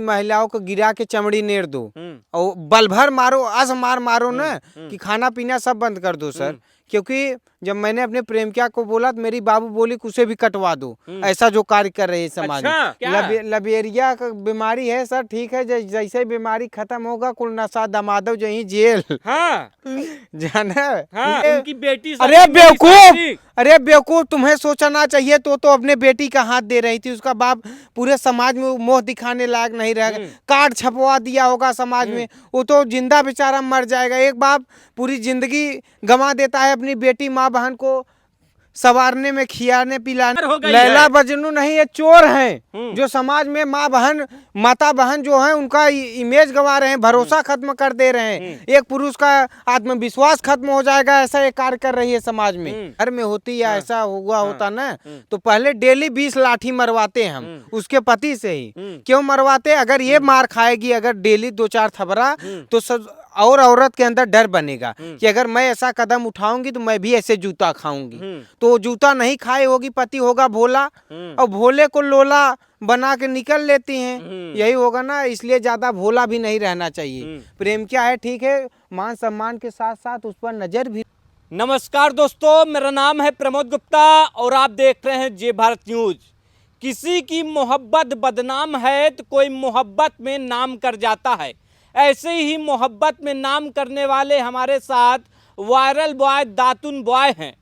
महिलाओं को गिरा के चमड़ी नेर दो और बल भर मारो, मार मारो ना कि खाना पीना सब बंद कर दो सर। क्योंकि जब मैंने अपने प्रेमिका को बोला तो मेरी बाबू बोली कि उसे भी कटवा दो। ऐसा जो कार्य कर रहे हैं समाज में। लबेरिया का बीमारी है सर, ठीक है, जैसे बीमारी खत्म होगा कुल नशा दमादो जही जेल। हाँ। जाना हाँ, उनकी बेटी अरे बेवकूफ, तुम्हें सोचना चाहिए। तो अपने बेटी का हाथ दे रही थी, उसका बाप पूरे समाज में मोह दिखाने लायक नहीं रहेगा। कार्ड छपवा दिया होगा समाज में, वो तो जिंदा बेचारा मर जाएगा। एक बाप पूरी जिंदगी गंवा देता है अपनी बेटी माँ बहन को सवारने में, खियाने पिलाने। लैला मजनू नहीं, ये चोर हैं जो समाज में माँ बहन माता बहन जो हैं उनका इमेज गंवा रहे हैं, भरोसा खत्म कर दे रहे हैं। एक पुरुष का आत्मविश्वास खत्म हो जाएगा, ऐसा एक कार्य कर रही है समाज में। घर में होती या ऐसा हुआ होता ना तो पहले डेली 20 लाठी मरवाते हम उसके पति से ही। क्यों मरवाते? अगर ये मार खाएगी अगर डेली 2-4 थपड़ा तो सब और औरत के अंदर डर बनेगा कि अगर मैं ऐसा कदम उठाऊंगी तो मैं भी ऐसे जूता खाऊंगी। तो जूता नहीं खाए होगी, पति होगा भोला और भोले को लोला बना के निकल लेती हैं। यही होगा ना, इसलिए ज्यादा भोला भी नहीं रहना चाहिए। प्रेम क्या है, ठीक है, मान सम्मान के साथ साथ उस पर नजर भी। नमस्कार दोस्तों, मेरा नाम है प्रमोद गुप्ता और आप देख रहे हैं जय भारत न्यूज। किसी की मोहब्बत बदनाम है तो कोई मोहब्बत में नाम कर जाता है। ऐसे ही मोहब्बत में नाम करने वाले हमारे साथ वायरल बॉय दातुन बॉय हैं।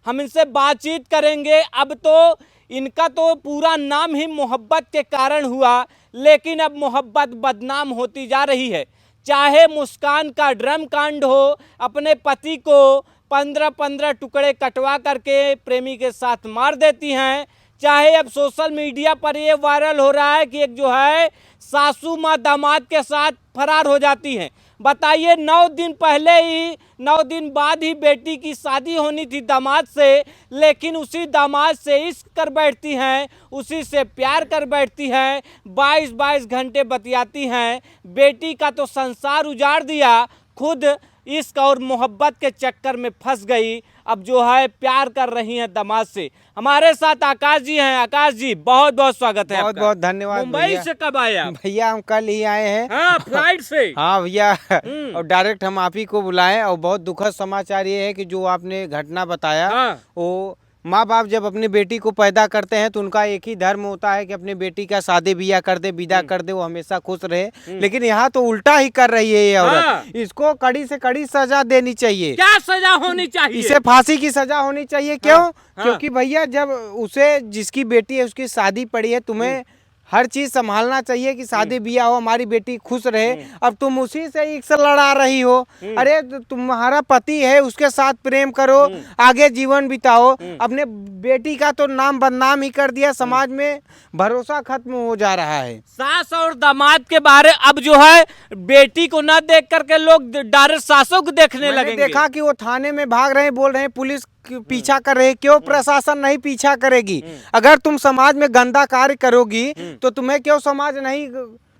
हम इनसे बातचीत करेंगे। अब तो इनका तो पूरा नाम ही मोहब्बत के कारण हुआ, लेकिन अब मोहब्बत बदनाम होती जा रही है। चाहे मुस्कान का ड्रम कांड हो, अपने पति को 15-15 टुकड़े कटवा करके प्रेमी के साथ मार देती हैं, चाहे अब सोशल मीडिया पर ये वायरल हो रहा है कि एक जो है सासू माँ दामाद के साथ फरार हो जाती हैं। बताइए, 9 दिन पहले ही 9 दिन बाद ही बेटी की शादी होनी थी दामाद से, लेकिन उसी दामाद से इश्क कर बैठती हैं, उसी से प्यार कर बैठती हैं, 22-22 घंटे बतियाती हैं। बेटी का तो संसार उजाड़ दिया, खुद इश्क और मोहब्बत के चक्कर में फंस गई। अब जो है प्यार कर रही हैं दामाद से। हमारे साथ आकाश जी हैं। आकाश जी, बहुत बहुत स्वागत है। बहुत बहुत धन्यवाद। मुंबई से कब आया? भैया हम कल ही आए हैं। हाँ, फ्लाइट से। हाँ भैया, और डायरेक्ट हम आप ही को बुलाए। और बहुत दुखद समाचार ये है कि जो आपने घटना बताया, वो माँ बाप जब अपनी बेटी को पैदा करते हैं तो उनका एक ही धर्म होता है कि अपनी बेटी का शादी बियाह कर दे, विदा कर दे, वो हमेशा खुश रहे। लेकिन यहाँ तो उल्टा ही कर रही है ये औरत। इसको कड़ी से कड़ी सजा देनी चाहिए। क्या सजा होनी चाहिए? इसे फांसी की सजा होनी चाहिए। क्यों? क्योंकि भैया जब उसे जिसकी बेटी है उसकी शादी पड़ी है, तुम्हें हर चीज संभालना चाहिए कि शादी बियाह हो, हमारी बेटी खुश रहे। अब तुम उसी से एक लड़ा रही हो। अरे तुम्हारा पति है, उसके साथ प्रेम करो, आगे जीवन बिताओ। अपने बेटी का तो नाम बदनाम ही कर दिया, समाज में भरोसा खत्म हो जा रहा है। सास और दामाद के बारे अब जो है बेटी को न देख करके लोग डायरेक्ट सासों को देखने लगे। देखा कि वो थाने में भाग रहे हैं, बोल रहे हैं पुलिस पीछा कर रहे। क्यों प्रशासन नहीं पीछा करेगी? अगर तुम समाज में गंदा कार्य करोगी तो तुम्हें क्यों समाज नहीं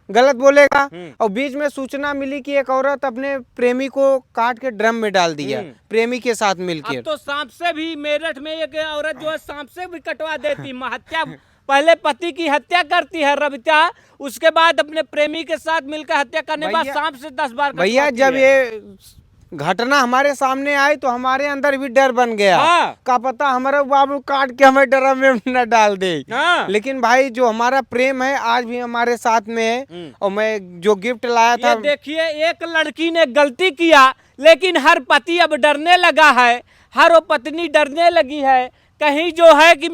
गलत बोलेगा? और बीच में सूचना मिली कि एक औरत अपने प्रेमी को काट के ड्रम में डाल दिया, प्रेमी के साथ मिलकर। अब तो सांप से भी, मेरठ में एक औरत जो है सांप से भी कटवा देती। हत्या, पहले पति की हत्या करती है रविता, उसके बाद अपने प्रेमी के साथ मिलकर हत्या करने के बाद सांप से 10 बार। भैया जब ये घटना हमारे सामने आई तो हमारे अंदर भी डर बन गया। का पता हमारा बाबू काट के हमें ड्रम में न डाल दे। लेकिन भाई जो हमारा प्रेम है आज भी हमारे साथ में है। और मैं जो गिफ्ट लाया था, देखिए, एक लड़की ने गलती किया लेकिन हर पति अब डरने लगा है, हर वो पत्नी डरने लगी है कहीं जो है कि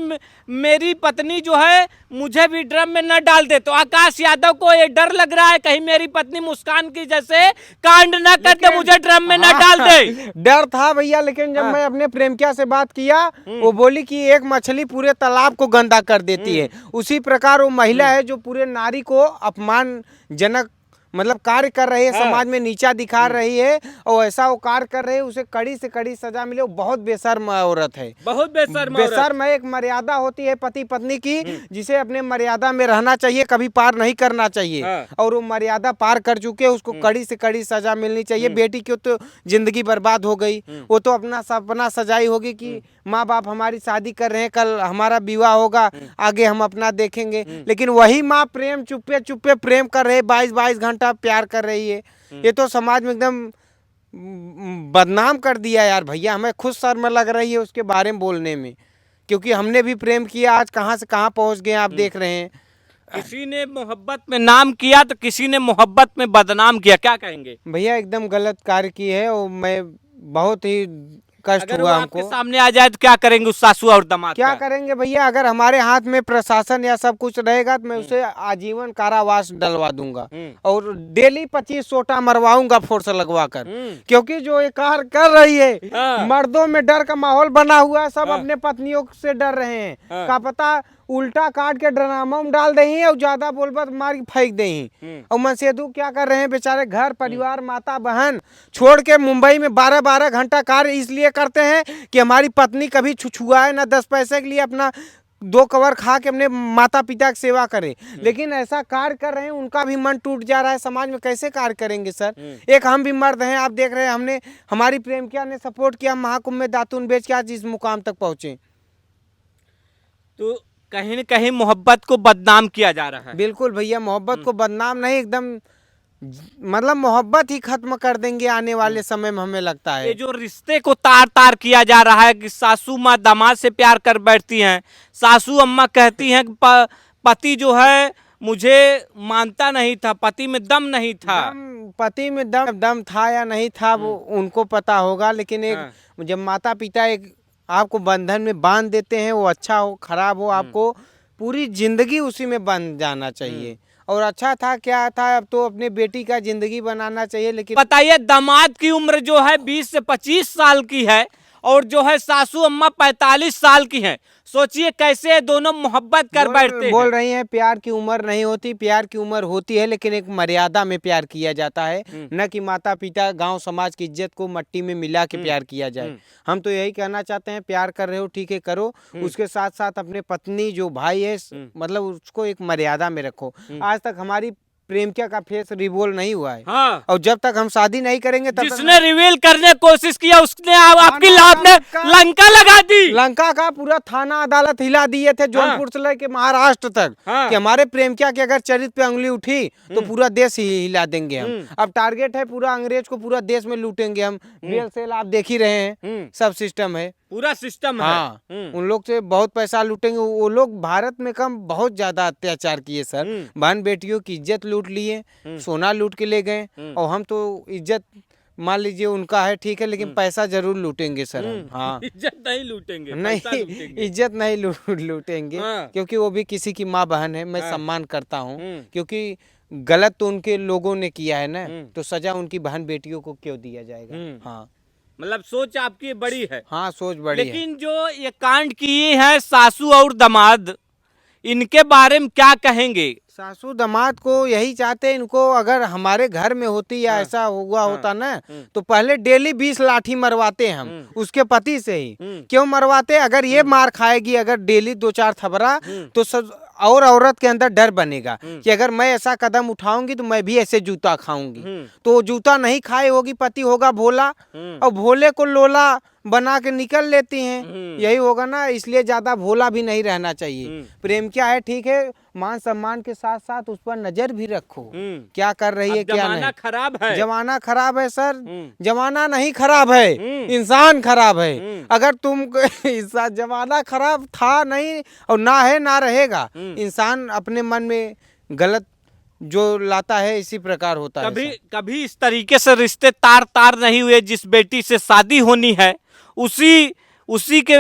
मेरी पत्नी जो है मुझे भी ड्रम में न डाल दे। तो आकाश यादव को ये डर लग रहा है कहीं मेरी पत्नी मुस्कान की जैसे कांड न करके मुझे ड्रम में न डाल दे। डर था भैया, लेकिन जब मैं अपने प्रेमिका से बात किया, वो बोली कि एक मछली पूरे तालाब को गंदा कर देती है, उसी प्रकार वो महिला है जो पूरे नारी को अपमानजनक मतलब कार्य कर रही है, समाज में नीचा दिखा रही है और ऐसा वो कार्य कर रही है, उसे कड़ी से कड़ी सजा मिले। वो बहुत बेशर्म औरत है, बहुत बेशर्म बेशर्म है। एक मर्यादा होती है पति पत्नी की, जिसे अपने मर्यादा में रहना चाहिए, कभी पार नहीं करना चाहिए। और वो मर्यादा पार कर चुके, उसको कड़ी से कड़ी सजा मिलनी चाहिए। बेटी की तो जिंदगी बर्बाद हो गई, वो तो अपना सपना सजाई होगी कि माँ बाप हमारी शादी कर रहे हैं, कल हमारा विवाह होगा, आगे हम अपना देखेंगे। लेकिन वही माँ प्रेम चुप्पे चुप्पे प्रेम कर रहे, 22-22 घंटा प्यार कर रही है। ये तो समाज में एकदम बदनाम कर दिया यार भैया। हमें खुद शर्म लग रही है उसके बारे में बोलने में, क्योंकि हमने भी प्रेम किया, आज कहाँ से कहाँ पहुँच गए आप देख रहे हैं। किसी ने मोहब्बत में नाम किया तो किसी ने मोहब्बत में बदनाम किया, क्या कहेंगे? भैया एकदम गलत कार्य की है और मैं बहुत ही कष्ट अगर वो हुआ आपके हमको। सामने आ जाए तो क्या करेंगे उस सासू और दामाद क्या का? करेंगे भैया, अगर हमारे हाथ में प्रशासन या सब कुछ रहेगा तो मैं उसे आजीवन कारावास डलवा दूंगा और डेली 25 सोटा मरवाऊंगा फोर्स लगवा कर। क्योंकि जो ये कार्य कर रही है, मर्दों में डर का माहौल बना हुआ है, सब अपने पत्नियों से डर रहे हैं। का पता उल्टा काट के ड्रामा में डाल दही और ज्यादा बोलबा तो मार के फेंक दही। और मनसेदू क्या कर रहे हैं बेचारे, घर परिवार माता बहन छोड़ के मुंबई में 12-12 घंटा कार्य इसलिए करते हैं कि हमारी पत्नी कभी छुछुआए ना, 10 पैसे के लिए अपना 2 कवर खा के अपने माता पिता की सेवा करे। लेकिन ऐसा कार्य कर रहे हैं, उनका भी मन टूट जा रहा है। समाज में कैसे कार्य करेंगे सर? एक हम भी मर्द हैं, आप देख रहे हैं, हमने हमारी प्रेमिका ने सपोर्ट किया, महाकुंभ में दातून बेच के आज इस मुकाम तक पहुंचे। तो कहीं न कहीं मोहब्बत को बदनाम किया जा रहा है। बिल्कुल भैया, मोहब्बत को बदनाम नहीं, एकदम मतलब मोहब्बत ही खत्म कर देंगे आने वाले समय में, हमें लगता है। ये जो रिश्ते को तार तार किया जा रहा है कि सासू माँ दामाद से प्यार कर बैठती हैं, सासू अम्मा कहती हैं कि पति जो है मुझे मानता नहीं था, पति में दम नहीं था। पति में दम था या नहीं था वो उनको पता होगा। लेकिन एक जब माता पिता एक आपको बंधन में बांध देते हैं, वो अच्छा हो खराब हो, आपको पूरी जिंदगी उसी में बंध जाना चाहिए। और अच्छा था क्या था, अब तो अपने बेटी का जिंदगी बनाना चाहिए। लेकिन बताइए, दामाद की उम्र जो है 20 से 25 साल की है और जो है सासू अम्मा 45 साल की हैं। सोचिए कैसे दोनों मोहब्बत कर बैठते बोल रही हैं प्यार की उम्र नहीं होती, प्यार की उम्र होती है, लेकिन एक मर्यादा में प्यार किया जाता है। न कि माता पिता गांव समाज की इज्जत को मट्टी में मिला के प्यार किया जाए। हम तो यही कहना चाहते हैं, प्यार कर रहे हो ठीक है करो, उसके साथ साथ अपने पत्नी जो भाई है मतलब उसको एक मर्यादा में रखो। आज तक हमारी प्रेमिका का फेस रिवोल नहीं हुआ है। हाँ। और जब तक हम शादी नहीं करेंगे तब जिसने रिवील करने की कोशिश किया उसने आपकी लाभ ने लंका लगा दी। लंका का पूरा थाना अदालत हिला दिए थे, जौनपुर से लेके महाराष्ट्र तक। कि हमारे प्रेमिका की अगर चरित्र पे उंगली उठी तो पूरा देश ही हिला देंगे हम। अब टारगेट है पूरा अंग्रेज को पूरा देश में लूटेंगे हम। BLCL आप देख ही रहे हैं, सब सिस्टम है, पूरा सिस्टम हाँ, है। उन लोग से बहुत पैसा लूटेंगे। वो लोग भारत में कम बहुत ज्यादा अत्याचार किए सर। बहन बेटियों की इज्जत लूट लिए, सोना लूट के ले गए। और हम तो इज्जत मान लीजिए उनका है ठीक है, लेकिन पैसा जरूर लूटेंगे सर हम। हाँ, इज्जत नहीं लूटेंगे, नहीं पैसा लूटेंगे। इज्जत नहीं लूटेंगे। हाँ। क्योंकि वो भी किसी की माँ बहन है, मैं सम्मान करता हूँ। क्योंकि गलत तो उनके लोगों ने किया है ना, तो सजा उनकी बहन बेटियों को क्यों दिया जाएगा। हाँ, मतलब सोच आपकी बड़ी है। हाँ सोच बड़ी है। लेकिन जो ये कांड किए हैं सासू और दामाद, इनके बारे में क्या कहेंगे? सासू दामाद को यही चाहते हैं, इनको अगर हमारे घर में होती या ऐसा हुआ होता ना, तो पहले डेली 20 लाठी मरवाते हम उसके पति से ही। क्यों मरवाते? अगर ये मार खाएगी अगर डेली 2-4 थपड़ा, तो सब और औरत के अंदर डर बनेगा कि अगर मैं ऐसा कदम उठाऊंगी तो मैं भी ऐसे जूता खाऊंगी। तो जूता नहीं खाए होगी, पति होगा भोला, और भोले को लोला बना के निकल लेती हैं। यही होगा ना, इसलिए ज्यादा भोला भी नहीं रहना चाहिए। प्रेम क्या है ठीक है, मान सम्मान के साथ साथ उस पर नजर भी रखो, क्या कर रही है क्या नहीं। खराब है, जमाना खराब है सर। जमाना नहीं खराब है, इंसान खराब है। अगर तुम जमाना खराब था नहीं और ना है ना रहेगा। इंसान अपने मन में गलत जो लाता है इसी प्रकार होता है। कभी इस तरीके से रिश्ते तार तार नहीं हुए। जिस बेटी से शादी होनी है उसी के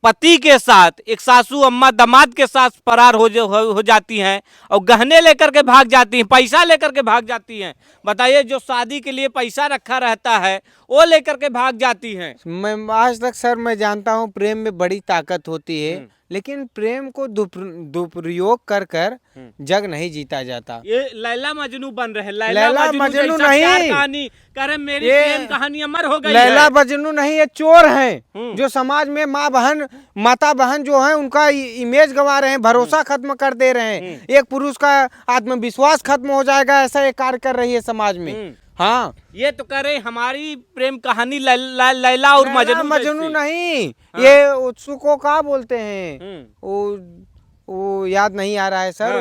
पति के साथ एक सासू अम्मा दामाद के साथ फरार हो जाती हैं और गहने लेकर के भाग जाती हैं, पैसा लेकर के भाग जाती हैं। बताइए, जो शादी के लिए पैसा रखा रहता है वो लेकर के भाग जाती हैं। मैं आज तक सर मैं जानता हूँ प्रेम में बड़ी ताकत होती है, लेकिन प्रेम को दुरुपयोग कर कर जग नहीं जीता जाता। ये लैला मजनू बन रहे, लैला मजनू जैसा प्यार नहीं, कहानी करे, मेरी ये प्रेम कहानी अमर हो गई लैला है। मजनू नहीं, ये चोर हैं जो समाज में माता बहन जो है उनका इमेज गंवा रहे हैं, भरोसा खत्म कर दे रहे हैं। एक पुरुष का आत्मविश्वास खत्म हो जाएगा, ऐसा ये कार्य कर रही है समाज में। हाँ, ये तो करे हमारी प्रेम कहानी लैला और लैला मजनू नहीं, ये उसको क्या बोलते हैं, वो याद नहीं आ रहा है सर।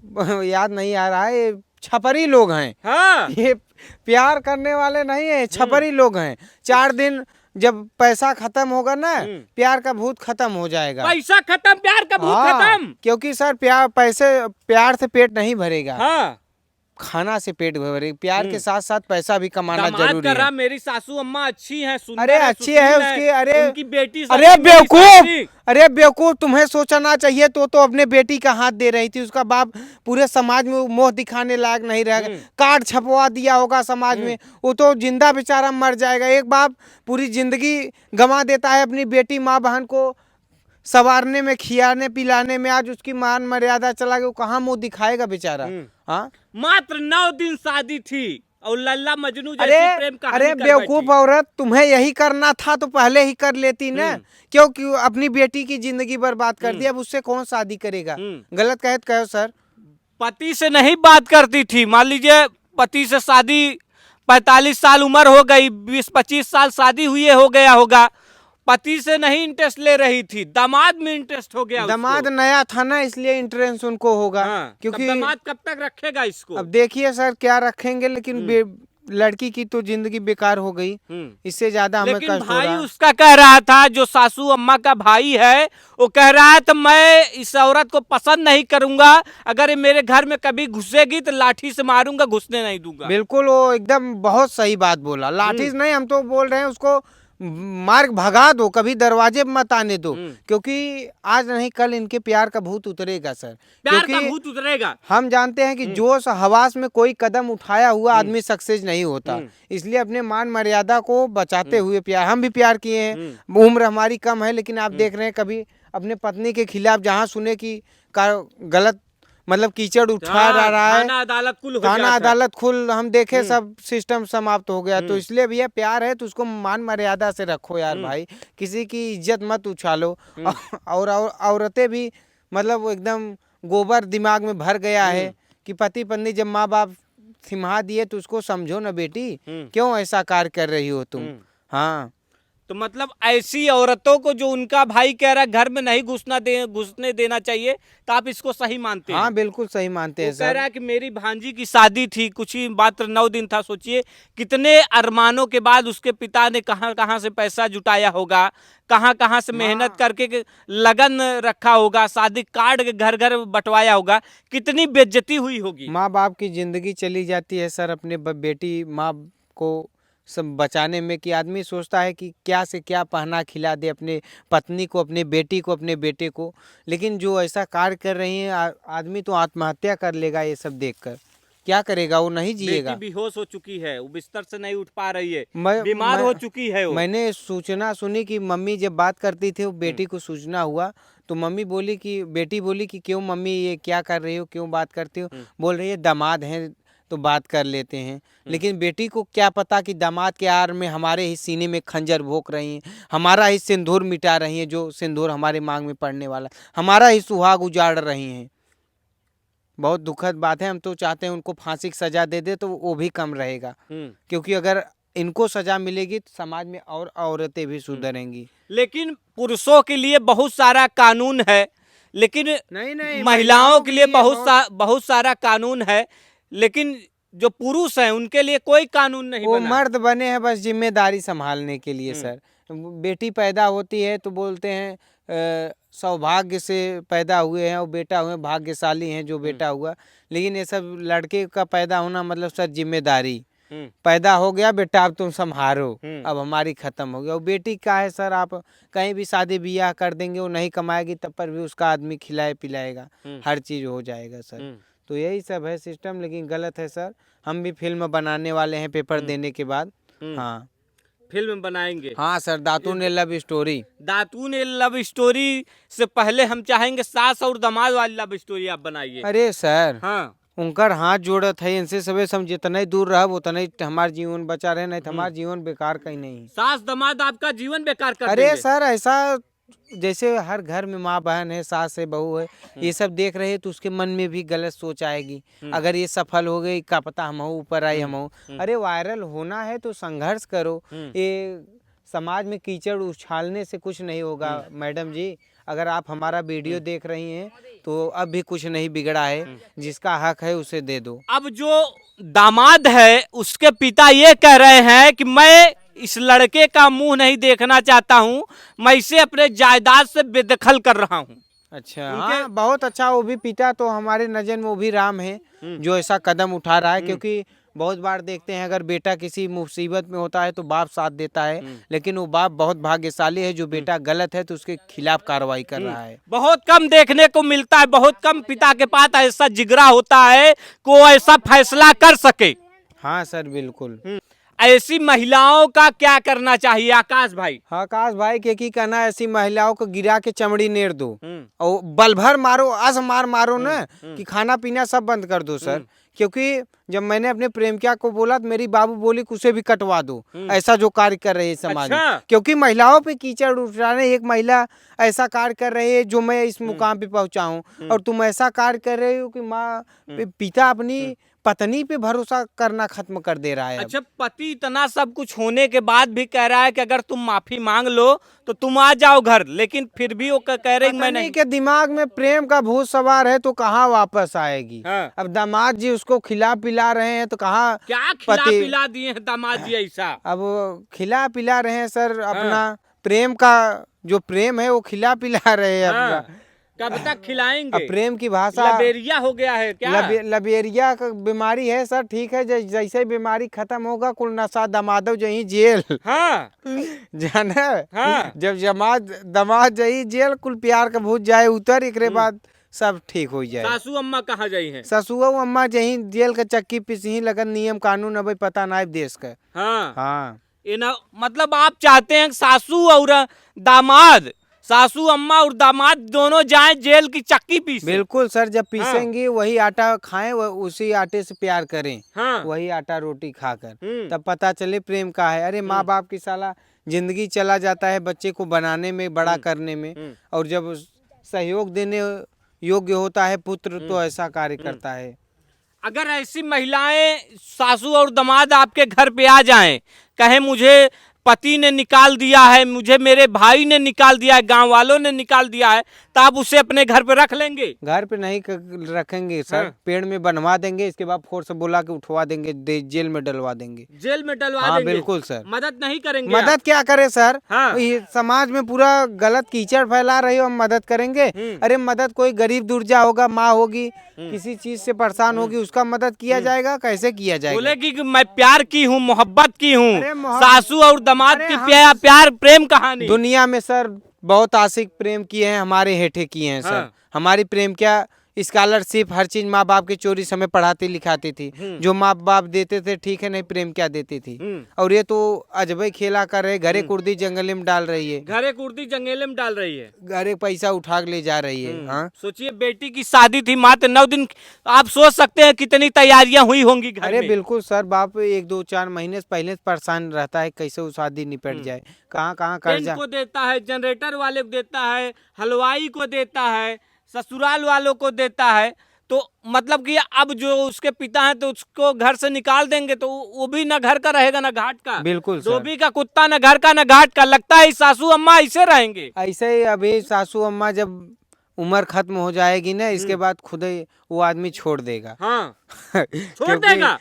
वो याद नहीं आ रहा है। ये छपरी लोग हैं। हाँ। ये प्यार करने वाले नहीं है, छपरी लोग हैं। 4 दिन जब पैसा खत्म होगा ना, प्यार का भूत खत्म हो जाएगा। पैसा खत्म, प्यार का भूत खत्म। क्योंकि सर प्यार से पेट नहीं भरेगा। हाँ। खाना से पेट भरेगा। प्यार के साथ साथ पैसा भी कमाना जरूरी है। मेरी सासू अम्मा अच्छी हैं, सुंदर अरे अच्छी है उसकी, अरे उनकी बेटी, अरे बेवकूफ, अरे बेवकूफ, तुम्हें सोचना चाहिए तो अपने बेटी का हाथ दे रही थी। उसका बाप पूरे समाज में मोह दिखाने लायक नहीं रहेगा। कार्ड छपवा दिया होगा समाज में, वो तो जिंदा बेचारा मर जाएगा। एक बाप पूरी जिंदगी गंवा देता है अपनी बेटी माँ बहन को संवारने में, खिलाने पिलाने में। आज उसकी मान मर्यादा चला गया, वो कहाँ मुंह दिखाएगा बेचारा। हाँ, मात्र 9 दिन शादी थी और लल्ला मजनू जैसी प्रेम कहानी अरे बेवकूफ औरत, तुम्हें यही करना था तो पहले ही कर लेती ना। क्यों अपनी बेटी की जिंदगी बर्बाद कर दी। अब उससे कौन शादी करेगा? गलत कहो सर। पति से नहीं बात करती थी। मान लीजिए पति से शादी 45 साल उम्र हो गई, 20-25 साल शादी हुए हो गया होगा, पति से नहीं इंटरेस्ट ले रही थी, दामाद में इंटरेस्ट हो गया। दामाद नया था ना, इसलिए इंटरेस्ट उनको होगा। क्योंकि दामाद कब तक रखेगा इसको? अब देखिए सर क्या रखेंगे, लेकिन लड़की की तो जिंदगी बेकार हो गई। इससे ज्यादा हमें कष्ट हो रहा है। उसका कह रहा था, जो सासू अम्मा का भाई है, वो कह रहा है तो मैं इस औरत को पसंद नहीं करूंगा, अगर ये मेरे घर में कभी घुसेगी तो लाठी से मारूंगा, घुसने नहीं दूंगा। बिल्कुल, वो एकदम बहुत सही बात बोला। लाठी नहीं, हम तो बोल रहे हैं उसको मार्ग भगा दो, कभी दरवाजे मत आने दो। क्योंकि आज नहीं कल इनके प्यार का भूत उतरेगा सर। प्यार का भूत उतरेगा। हम जानते हैं कि जोश हवास में कोई कदम उठाया हुआ आदमी सक्सेस नहीं होता। इसलिए अपने मान मर्यादा को बचाते हुए प्यार, हम भी प्यार किए हैं। उम्र हमारी कम है, लेकिन आप देख रहे हैं कभी अपने पत्नी के खिलाफ जहाँ सुने की गलत मतलब कीचड़ उठा रहा है, थाना अदालत खुल हम देखे, सब सिस्टम समाप्त हो गया। तो इसलिए भैया प्यार है तो उसको मान मर्यादा से रखो यार भाई, किसी की इज्जत मत उछालो। और औरतें भी मतलब वो एकदम गोबर दिमाग में भर गया है कि पति पत्नी जब माँ बाप सिम्हा दिए तो उसको समझो ना बेटी, क्यों ऐसा कार्य कर रही हो तुम। हाँ, तो मतलब ऐसी औरतों को जो उनका भाई कह रहा है घर में नहीं घुसने देना चाहिए, तो आप इसको सही मानते हैं? हाँ बिल्कुल सही मानते हैं सर। कह रहा है कि मेरी भांजी की शादी थी, कुछ ही मात्र 9 दिन था। सोचिए कितने अरमानों के बाद उसके पिता ने कहाँ से पैसा जुटाया होगा, कहाँ से मेहनत करके लगन रखा होगा, शादी कार्ड घर घर बंटवाया होगा, कितनी बेइज्जती हुई होगी। माँ बाप की जिंदगी चली जाती है सर अपने बेटी माँ को सब बचाने में, कि आदमी सोचता है कि क्या से क्या पहना खिला दे अपने पत्नी को, अपने बेटी को, अपने बेटे को। लेकिन जो ऐसा कार्य कर रही है, आदमी तो आत्महत्या कर लेगा ये सब देखकर। क्या करेगा, वो नहीं जिएगा। बेटी बेहोश हो चुकी है, वो बिस्तर से नहीं उठ पा रही है, बीमार हो चुकी है वो। मैंने सूचना सुनी कि मम्मी जब बात करती थी, वो बेटी को सूचना हुआ तो बेटी बोली कि क्यों मम्मी ये क्या कर रही हो, क्यों बात करती हो। बोल रही है दामाद हैं तो बात कर लेते हैं। लेकिन बेटी को क्या पता कि दामाद के आड़ में हमारे ही सीने में खंजर भोंक रही हैं, हमारा ही सिंदूर मिटा रही हैं, जो सिंदूर हमारे मांग में पड़ने वाला, हमारा ही सुहाग उजाड़ रही हैं। बहुत दुखद बात है। हम तो चाहते हैं उनको फांसी की सजा दे दे तो वो भी कम रहेगा, क्योंकि अगर इनको सजा मिलेगी तो समाज में और औरतें भी सुधरेंगी। लेकिन पुरुषों के लिए बहुत सारा कानून है, लेकिन नहीं महिलाओं के लिए बहुत सारा कानून है, लेकिन जो पुरुष हैं उनके लिए कोई कानून नहीं वो बना। मर्द बने हैं बस जिम्मेदारी संभालने के लिए सर। बेटी पैदा होती है तो बोलते हैं सौभाग्य से पैदा हुए हैं और बेटा हुए, भाग्यशाली हैं जो बेटा हुआ। लेकिन ये सब लड़के का पैदा होना मतलब सर जिम्मेदारी, पैदा हो गया बेटा अब तुम संभालो, अब हमारी खत्म हो गया। और बेटी का है सर, आप कहीं भी शादी ब्याह कर देंगे, वो नहीं कमाएगी तब पर भी उसका आदमी खिलाए पिलाएगा, हर चीज हो जाएगा सर। तो यही सब है सिस्टम, लेकिन गलत है सर। हम भी फिल्म बनाने वाले हैं पेपर देने के बाद। हाँ, फिल्म बनाएंगे। हाँ सर, दातून ए लव स्टोरी। दातून ए लव स्टोरी से पहले हम चाहेंगे सास और दामाद वाली लव स्टोरी आप बनाइए। अरे सर, हाँ उनकर हाथ जोड़त है, इनसे सबे हम जितना ही दूर रह उतना ही हमार जीवन बचा रहे, नहीं तो हमार जीवन बेकार कहीं नहीं। सास दामाद आपका जीवन बेकार कर अरे देंगे। सर, ऐसा जैसे हर घर में माँ बहन है, सास है, बहू है, ये सब देख रहे हैं तो उसके मन में भी गलत सोच आएगी। अगर ये सफल हो गई, क्या पता हम ऊपर आई हम। अरे वायरल होना है तो संघर्ष करो। ये समाज में कीचड़ उछालने से कुछ नहीं होगा। मैडम जी, अगर आप हमारा वीडियो देख रही हैं तो अब भी कुछ नहीं बिगड़ा है, जिसका हक है उसे दे दो। अब जो दामाद है उसके पिता ये कह रहे हैं कि मैं इस लड़के का मुंह नहीं देखना चाहता हूं, मैं इसे अपने जायदाद से बेदखल कर रहा हूं। अच्छा, हाँ बहुत अच्छा। वो भी पिता तो हमारे नजर में वो भी राम है जो ऐसा कदम उठा रहा है, क्योंकि बहुत बार देखते हैं अगर बेटा किसी मुसीबत में होता है तो बाप साथ देता है, लेकिन वो बाप बहुत भाग्यशाली है जो बेटा गलत है तो उसके खिलाफ कार्रवाई कर रहा है। बहुत कम देखने को मिलता है, बहुत कम पिता के पास ऐसा जिगरा होता है कि वो ऐसा फैसला कर सके। हाँ सर, बिल्कुल। ऐसी महिलाओं का क्या करना चाहिए आकाश भाई? हाँ आकाश भाई, क्या कहना, ऐसी महिलाओं को गिरा के चमड़ी नेड़ दो और बल भर मारो, मारो ना कि खाना पीना सब बंद कर दो सर। क्योंकि जब मैंने अपने प्रेमिका को बोला तो मेरी बाबू बोली कि उसे भी कटवा दो। ऐसा जो कार्य कर रही है समाज में, क्योंकि महिलाओं पे कीचड़ उठ रहा है। एक महिला ऐसा कार्य कर रही है जो मैं इस मुकाम पे पहुंचा हूँ, और तुम ऐसा कार्य कर रहे हो कि माँ पिता अपनी पत्नी पे भरोसा करना खत्म कर दे रहा है। अच्छा, पति इतना सब कुछ होने के बाद भी कह रहा है कि अगर तुम माफी मांग लो तो तुम आ जाओ घर, लेकिन फिर भी वो कह रहे मैं नहीं। के दिमाग में प्रेम का भूत सवार है तो कहाँ वापस आएगी। हाँ। अब दामाद जी उसको खिला पिला रहे हैं तो कहाँ क्या खिला पिला दिए हैं दामाद जी ऐसा? अब खिला पिला रहे हैं सर, अपना प्रेम का जो प्रेम है वो खिला पिला रहे हैं अपना। कब तक खिलाएंगे? अब प्रेम की भाषा लबेरिया हो गया है क्या? लबेरिया का बीमारी है सर, ठीक है। जैसे बीमारी खत्म होगा कुल नशा दमादो जही जेल। हाँ जाना। हाँ। जब दमाद जही जेल, कुल प्यार का भूत जाए उतर, एक बाद सब ठीक हो जाए। सासू अम्मा कहाँ जाई हैं? ससुआ अम्मा जही जेल का चक्की पिसही लगन, नियम कानून अब पता ना देश का। हाँ हाँ, ये ना, मतलब आप चाहते हैं सासू और दामाद, सासू अम्मा और दामाद दोनों जाएं जेल की चक्की पीसे? बिल्कुल सर, जब पीसेंगे वही आटा खाएं, उसी आटे से प्यार करें। हाँ। वही आटा रोटी खाकर तब पता चले प्रेम का है। अरे माँ बाप की साला जिंदगी चला जाता है बच्चे को बनाने में, बड़ा करने में, और जब सहयोग देने योग्य होता है पुत्र तो ऐसा कार्य करता है। अगर ऐसी महिलाएं सासू और दामाद आपके घर पे आ जाएं, कहे मुझे पति ने निकाल दिया है, मुझे मेरे भाई ने निकाल दिया है, गांव वालों ने निकाल दिया है, तो आप उसे अपने घर पे रख लेंगे? घर पे नहीं रखेंगे सर। हाँ। पेड़ में बनवा देंगे, इसके बाद फोर्स से बुला के उठवा देंगे, जेल में डलवा देंगे। जेल में डलवा हाँ, देंगे? बिल्कुल सर। मदद नहीं करेंगे? मदद क्या करे सर? हाँ। ये समाज में पूरा गलत कीचड़ फैला रही हो, हम मदद करेंगे? अरे मदद कोई गरीब दुर्जा होगा, माँ होगी, किसी चीज से परेशान होगी, उसका मदद किया जाएगा? कैसे किया जाएगा? बोलेगी कि मैं प्यार की हूँ, मोहब्बत की हूँ। मोहब्बत- सासू और दामाद की प्यार प्रेम कहानी दुनिया में सर बहुत आशिक प्रेम किए हैं, हमारे हेठे किए हैं सर। हाँ। हमारी प्रेम क्या, स्कॉलरशिप हर चीज माँ बाप की चोरी समय पढ़ाती लिखाती थी, जो माँ बाप देते थे, ठीक है, नहीं प्रेम क्या देती थी। और ये तो अजबे खेला कर रहे, घरे कुर्दी जंगले में डाल रही है, घरे कुर्दी जंगले में डाल रही है, घरे पैसा उठा के ले जा रही है। हाँ, सोचिए बेटी की शादी थी मात्र 9 दिन, आप सोच सकते हैं कितनी तैयारियां हुई होंगी घर अरे में। बिल्कुल सर, बाप 1-2-4 महीने से पहले से परेशान रहता है कैसे वो शादी निपट जाए, कहाँ कर्जा को देता है, जनरेटर वाले को देता है, हलवाई को देता है, ससुराल वालों को देता है। तो मतलब कि अब जो उसके पिता हैं तो उसको घर से निकाल देंगे तो वो भी ना घर का रहेगा ना घाट का। बिल्कुल सर। धोबी का कुत्ता ना घर का ना घाट का। लगता है सासू अम्मा ऐसे रहेंगे? ऐसे ही अभी सासू अम्मा जब उम्र खत्म हो जाएगी ना, इसके बाद खुद ही वो आदमी छोड़ देगा। हाँ छोड़ देगा?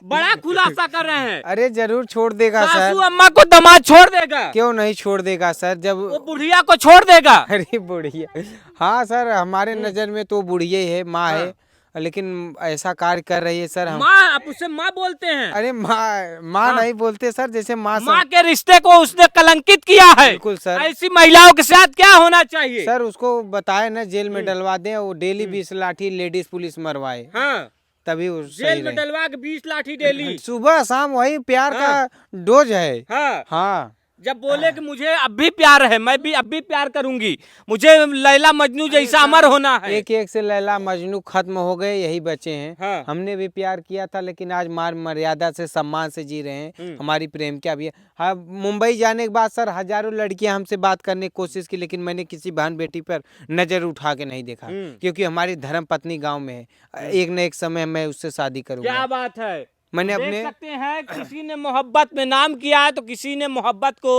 बड़ा खुलासा कर रहे हैं। अरे जरूर छोड़ देगा सर। सासू अम्मा को दामाद छोड़ देगा? क्यों नहीं छोड़ देगा सर, जब वो बुढ़िया को छोड़ देगा? अरे बुढ़िया, हाँ सर, हमारे नजर में तो बुढ़िया ही है, माँ है, लेकिन ऐसा कार्य कर रही है सर। हम माँ, आप उसे माँ बोलते हैं? अरे माँ नहीं बोलते सर, जैसे माँ के रिश्ते को उसने कलंकित किया है। बिल्कुल सर। ऐसी महिलाओं के साथ क्या होना चाहिए? सर उसको बताए ना जेल में डलवा दें, वो डेली 20 लाठी लेडीज पुलिस मरवाए। हाँ। तभी वो जेल सही में रहे। डलवा के 20 लाठी डेली। सुबह शाम वही प्यार हाँ। का डोज है। हाँ, हाँ जब बोले कि मुझे अब भी प्यार है, मैं भी अब भी प्यार करूंगी, मुझे लैला मजनू जैसा अमर होना है। एक एक से लैला मजनू खत्म हो गए, यही बचे हैं। हाँ। हमने भी प्यार किया था, लेकिन आज मान मर्यादा से सम्मान से जी रहे हैं। हमारी प्रेम क्या भी है। हाँ, मुंबई जाने के बाद सर हजारों लड़कियां हमसे बात करने की कोशिश की, लेकिन मैंने किसी बहन बेटी पर नजर उठा के नहीं देखा, क्योंकि हमारी धर्म पत्नी गाँव में है। एक न एक समय मैं उससे शादी करूंगा। क्या बात है। मैंने देख अपने सकते हैं, किसी ने मोहब्बत में नाम किया है तो किसी ने मोहब्बत को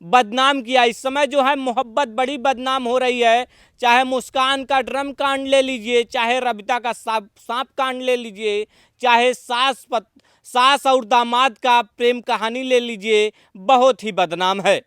बदनाम किया। इस समय जो है मोहब्बत बड़ी बदनाम हो रही है। चाहे मुस्कान का ड्रम कांड ले लीजिए, चाहे रबिता का सांप कांड ले लीजिए, चाहे सास और दामाद का प्रेम कहानी ले लीजिए, बहुत ही बदनाम है।